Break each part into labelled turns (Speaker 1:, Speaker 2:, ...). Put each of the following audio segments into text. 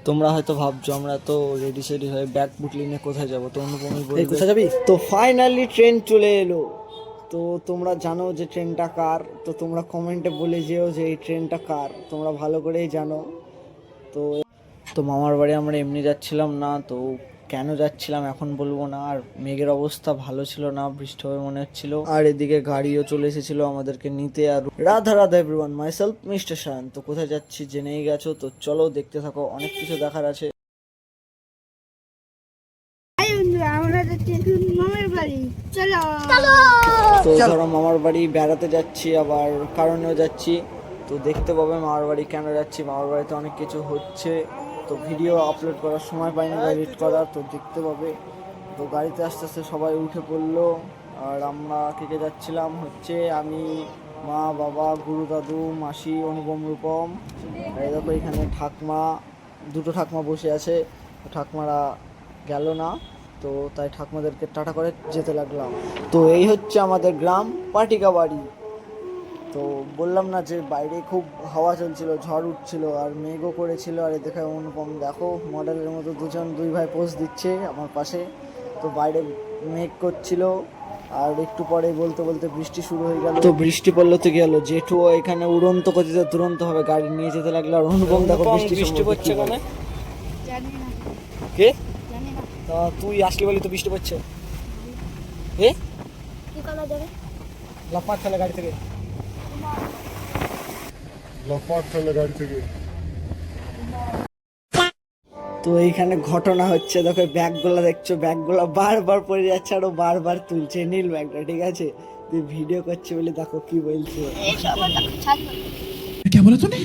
Speaker 1: তোমরা হয়তো ভাবছো আমরা তো রেডি সেডি হয়ে ব্যাগ বুটলি নিয়ে কোথায় যাবো, তো অনুপমই বলবে কোথায় যাবি। তো ফাইনালি ট্রেন চলে এলো। তো তোমরা জানো যে ট্রেনটা কার, তো তোমরা কমেন্টে বলে যেও যে এই ট্রেনটা কার, তোমরা ভালো করেই জানো। তো তো মামার বাড়ি আমরা এমনি যাচ্ছিলাম না, তো কেন যাচ্ছিলাম এখন বলবো না। আর মেঘের অবস্থা ভালো ছিল না, বৃষ্টি হবে মনে হচ্ছিল। আর এদিকে গাড়িও চলে এসেছিল আমাদেরকে নিতে। আর Radha Radha everyone, myself mister Shayan. তো কোথায় যাচ্ছি জেনেই গেছো, তো চলো দেখতে থাকো, অনেক কিছু দেখার আছে।
Speaker 2: আমরা যাচ্ছি মামার বাড়ি, চলো
Speaker 1: তো ধরো মামার বাড়ি বেড়াতে যাচ্ছি, আবার কারণেও যাচ্ছি। তো দেখতে পাবে মামার বাড়ি কেন যাচ্ছি। মামার বাড়িতে অনেক কিছু হচ্ছে, তো ভিডিও আপলোড করার সময় পাইনি বা এডিট করার, তো দেখতে পাবে। তো গাড়িতে আস্তে আস্তে সবাই উঠে পড়লো। আর আমরা কে কে যাচ্ছিলাম হচ্ছে আমি, মা, বাবা, গুরু, দাদু, মাসি, অনুপম, রূপম। আর এই দেখো এখানে ঠাকমা, দুটো ঠাকমা বসে আছে। তো ঠাকমারা গেল না, তো তাই ঠাকুমাদেরকে টাটা করে যেতে লাগলাম। তো এই হচ্ছে আমাদের গ্রাম পাটিকা বাড়ি। তো বললাম না যে বাইরে খুব হাওয়া চলছিল, ঝড় উঠছিল আর মেঘও করেছিল। আর দেখে অনুপম দেখো মডেলের মতো দুই ভাই পোজ দিচ্ছে আমার পাশে। তো বাইরে মেঘ করছিল, আর একটু পরে বলতে বলতে বৃষ্টি শুরু হয়ে গেল। তো বৃষ্টি পড়লো তো গেল, জেঠুও এখানে উড়ন্ত গতিতে দুরন্ত ভাবে গাড়ি নিয়ে যেতে লাগলো। আর অনুপম দেখো বৃষ্টি পড়ছে কেন,
Speaker 2: জানি না,
Speaker 1: কে
Speaker 2: জানি না।
Speaker 1: তা তুই আসলি বলি তো বৃষ্টি পড়ছে। এ
Speaker 2: কি করা যাবে?
Speaker 1: লাফাট ফেলে গাড়ি থেকে, তো এইখানে ঘটনা হচ্ছে। দেখো ব্যাগগুলো দেখছো, ব্যাগগুলো বারবার পড়ে যাচ্ছে আর ও বারবার তুলছে নীল ব্যাগটা, ঠিক আছে। তুই ভিডিও করছে বলে দেখো কি বলছে।
Speaker 3: क्या बोला तूने?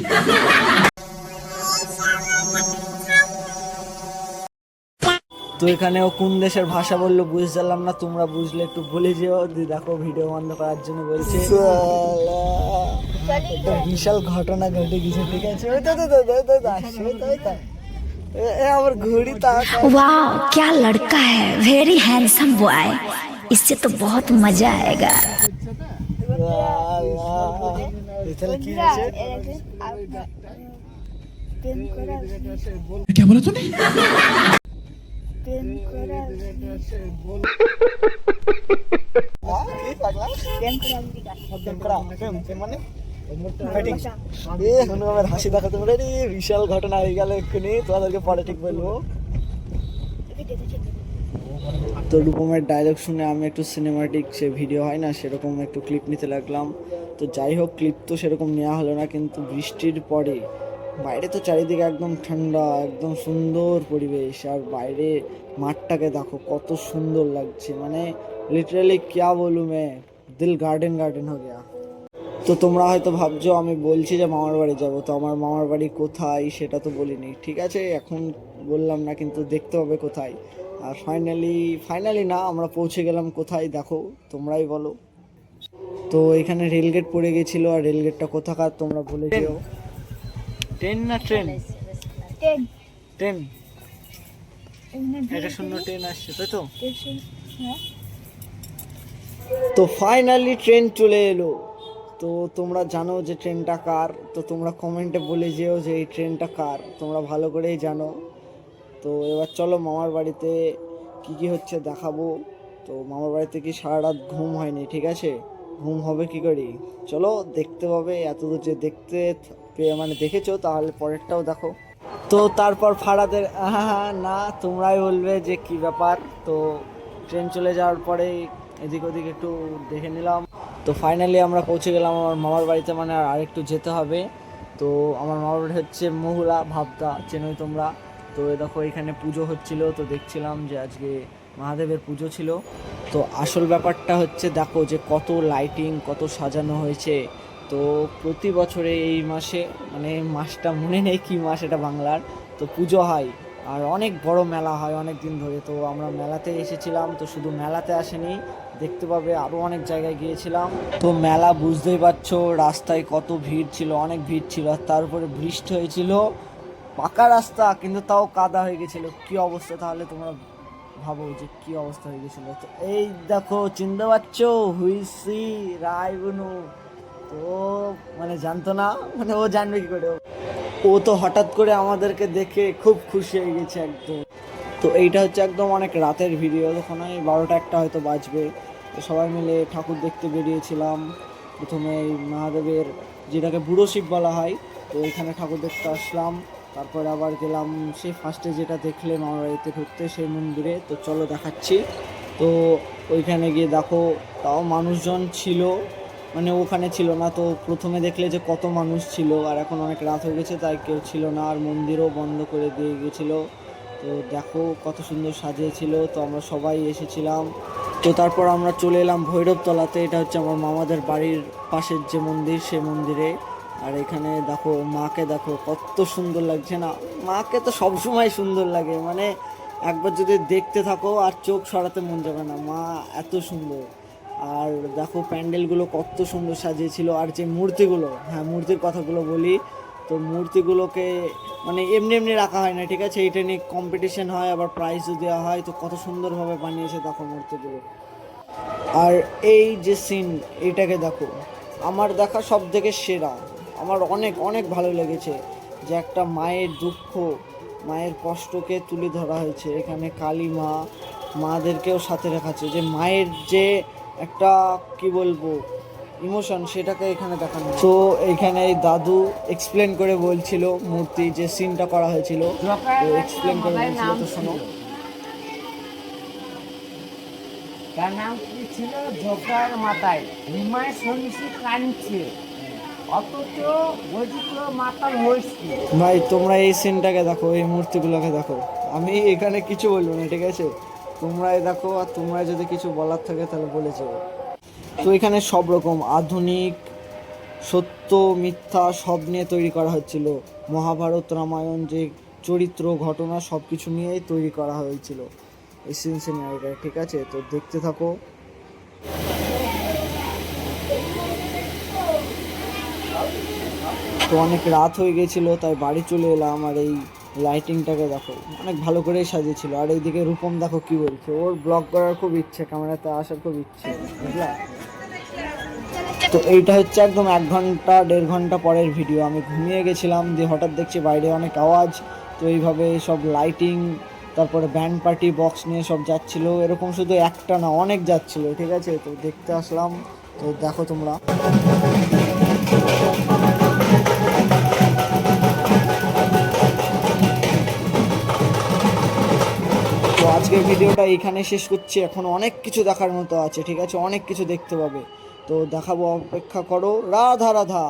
Speaker 1: তো এখানে ও কোন দেশের ভাষা বললো বুঝলাম না, তোমরা বুঝলে একটু বলে যেও। দেখো ভিডিও বন্ধ করার জন্য বলছে। একটা বিশাল ঘটনা ঘটে গেছে, ঠিক আছে। ওই তো আসছে, ওই তো আমার ঘড়ি তাকা।
Speaker 4: वाह क्या लड़का है, वेरी हैंडसम बॉय, इससे तो बहुत मजा आएगा।
Speaker 1: তাহলে কি হয়েছে?
Speaker 2: প্রেম করা,
Speaker 3: क्या बोला तूने?
Speaker 2: প্রেম করা,
Speaker 1: কি পাগলা?
Speaker 2: প্রেম করা।
Speaker 1: মানে আমার হাসি দেখাতে পারে। বিশাল ঘটনা হয়ে গেল এক্ষুনি, তোমাদেরকে পরে ঠিক বলবো। তো রূপমের ডায়লগ শুনে আমি একটু সিনেমাটিক সে ভিডিও হয় না সেরকম একটু ক্লিপ নিতে লাগলাম। তো যাই হোক, ক্লিপ তো সেরকম নেওয়া হলো না, কিন্তু বৃষ্টির পরে বাইরে তো চারিদিকে একদম ঠান্ডা, একদম সুন্দর পরিবেশ। আর বাইরে মাঠটাকে দেখো কত সুন্দর লাগছে, মানে লিটারালি क्या बोलूं मैं, দিল গার্ডেন গার্ডেন হয়ে গেয়া। তো তোমরা হয়তো ভাবছো আমি বলছি যে মামার বাড়ি যাব, তো আমার মামার বাড়ি কোথায় সেটা তো বলিনি, ঠিক আছে। এখন বললাম না, কিন্তু দেখতে হবে কোথায়। আর ফাইনালি না, আমরা পৌঁছে গেলাম কোথায় দেখো, তোমরাই বলো। তো এখানে রেলগেট পড়ে গেছিল, আর রেলগেটটা কোথাকার তোমরা বলে যেও। ট্রেন না ট্রেন,
Speaker 2: ট্রেন,
Speaker 1: ট্রেন
Speaker 2: এমনি
Speaker 1: একটা শূন্য ট্রেন আসছে, তাই তো।
Speaker 2: ট্রেন, হ্যাঁ।
Speaker 1: তো ফাইনালি ট্রেন চলে এলো। তো তোমরা জানো যে ট্রেনটা কার, তো তোমরা কমেন্টে বলে যেও যে এই ট্রেনটা কার, তোমরা ভালো করেই জানো। তো এবার চলো মামার বাড়িতে কি কি হচ্ছে দেখাবো। তো মামার বাড়িতে কি সারা রাত ঘুম হয়নি, ঠিক আছে। ঘুম হবে কি করি, চলো দেখতে পাবে। এতদূর যে দেখতে মানে দেখেছো, তাহলে পরেরটাও দেখো। তো তারপর ফাড়াদের না, তোমরাই বলবে যে কি ব্যাপার। তো ট্রেন চলে যাওয়ার পরে এদিক ওদিক একটু দেখে নিলাম। তো ফাইনালি আমরা পৌঁছে গেলাম আমার মামার বাড়িতে, মানে আর একটু যেতে হবে। তো আমার মামার বাড়ি হচ্ছে মহুলা, ভাবতা চেনোই তোমরা। তো দেখো এখানে পুজো হচ্ছিল, তো দেখছিলাম যে আজকে মহাদেবের পুজো ছিল। তো আসল ব্যাপারটা হচ্ছে দেখো যে কত লাইটিং, কত সাজানো হয়েছে। তো প্রতি বছরে এই মাসে, মানে মাসটা মনে নেই কি মাস এটা বাংলার, তো পুজো হয়। আর অনেক বড় মেলা হয় অনেক দিন ধরে। তো আমরা মেলাতে এসেছিলাম, তো শুধু মেলাতে আসেনি, দেখতে পাবে আরও অনেক জায়গায় গিয়েছিলাম। তো মেলা বুঝতেই পারছো, রাস্তায় কত ভিড় ছিল, অনেক ভিড় ছিল। আর তার উপরে বৃষ্টি হয়েছিল, পাকা রাস্তা কিন্তু তাও কাদা হয়ে গেছিলো। কি অবস্থা তাহলে তোমরা ভাবো যে কি অবস্থা হয়ে গেছিল। তো এই দেখো চিনতে পারছো, হুইসি রায় বুনু। তো মানে জানতো না, মানে ও জানবে কি করে। ও তো হঠাৎ করে আমাদেরকে দেখে খুব খুশি হয়ে গেছে একদম। তো এইটা হচ্ছে একদম অনেক রাতের ভিডিও, তখন ওই 12টা 1টা হয়তো বাজবে। তো সবাই মিলে ঠাকুর দেখতে বেরিয়েছিলাম। প্রথমে এই মহাদেবের, যেটাকে বুড়ো শিব বলা হয়, তো এখানে ঠাকুর দেখতে আসলাম। তারপরে আবার গেলাম সেই ফার্স্টে যেটা দেখলে মামার বাড়িতে ঢুকতে, সেই মন্দিরে। তো চলো দেখাচ্ছি। তো ওইখানে গিয়ে দেখো, তাও মানুষজন ছিল, মানে ওখানে ছিল না। তো প্রথমে দেখলে যে কত মানুষ ছিল, আর এখন অনেক রাত হয়ে গেছে তাই কেউ ছিল না, আর মন্দিরও বন্ধ করে দিয়ে গেছিলো। তো দেখো কত সুন্দর সাজিয়েছিল। তো আমরা সবাই এসেছিলাম। তো তারপর আমরা চলে এলাম ভৈরবতলাতে। এটা হচ্ছে আমার মামাদের বাড়ির পাশের যে মন্দির, সেই মন্দিরে। আর এখানে দেখো মাকে, দেখো কত সুন্দর লাগছে না? মাকে তো সবসময় সুন্দর লাগে, মানে একবার যদি দেখতে থাকো আর চোখ সরাতে মন যাবে না, মা এত সুন্দর। আর দেখো প্যান্ডেলগুলো কত সুন্দর সাজিয়েছিল। আর যে মূর্তিগুলো, হ্যাঁ মূর্তির কথাগুলো বলি, তো মূর্তিগুলোকে মানে এমনি এমনি রাখা হয় না, ঠিক আছে? এটা নিয়ে কম্পিটিশন হয়, আবার প্রাইজও দেওয়া হয়। তো কত সুন্দরভাবে বানিয়েছে দেখো মূর্তিগুলো। আর এই যে সিন, এইটাকে দেখো, আমার দেখা সব থেকে সেরা। আমার অনেক অনেক ভালো লেগেছে যে একটা মায়ের দুঃখ, মায়ের কষ্টকে তুলে ধরা হয়েছে এখানে। কালী মা, মাদেরকেও সাথে রাখাচ্ছে, যে মায়ের যে একটা কি বলবো ইমোশন, সেটাকে এখানে দেখানো। তো এইখানে এই দাদু এক্সপ্লেন করে বলছিল মূর্তি যে সিনটা করা হয়েছিল, তো এক্সপ্লেন করে বলছিল। তো শোনো।
Speaker 5: তার নাম কি ছিল? জোকার মাথায় হিমায় সন্ন্যাসী কাঁদছে, অথচ বৈচিত্র মাতাল হয়েছে।
Speaker 1: ভাই তোমরা এই সিনটাকে দেখো, এই মূর্তিগুলোকে দেখো। আমি এখানে কিছু বলবো না, ঠিক আছে? তোমরাই দেখো, আর তোমরা যদি কিছু বলার থাকে তাহলে বলে যাও। তো এখানে সব রকম আধুনিক, সত্য, মিথ্যা সব নিয়ে তৈরি করা হচ্ছিল। মহাভারত, রামায়ণ যে চরিত্র, ঘটনা সব কিছু নিয়েই তৈরি করা হয়েছিল এই সিনারিটা, ঠিক আছে? তো দেখতে থাকো। তো অনেক রাত হয়ে গেছিলো তাই বাড়ি চলে এলাম। আর এই লাইটিংটাকে দেখো, অনেক ভালো করেই সাজিয়েছিল। আর এইদিকে রূপম দেখো কি বলছে, ওর ব্লগ করার খুব ইচ্ছে, ক্যামেরাতে আসার খুব ইচ্ছে, বুঝলা? তো এইটা হচ্ছে একদম 1 ঘন্টা 1.5 ঘন্টা পরের ভিডিও। আমি ঘুমিয়ে গেছিলাম, দিয়ে হঠাৎ দেখছি বাইরে অনেক আওয়াজ। তো এইভাবে সব লাইটিং, তারপরে ব্যান্ড পার্টি বক্স নিয়ে সব যাচ্ছিল। এরকম শুধু একটা না, অনেক যাচ্ছিল, ঠিক আছে? তো দেখতে আসলাম। তো দেখো তোমরা। তো আজকের ভিডিওটা এখানে শেষ করছি। এখন অনেক কিছু দেখার মতো আছে, ঠিক আছে? অনেক কিছু দেখতে পাবে। তো দেখাবো, অপেক্ষা করো। রাধা রাধা।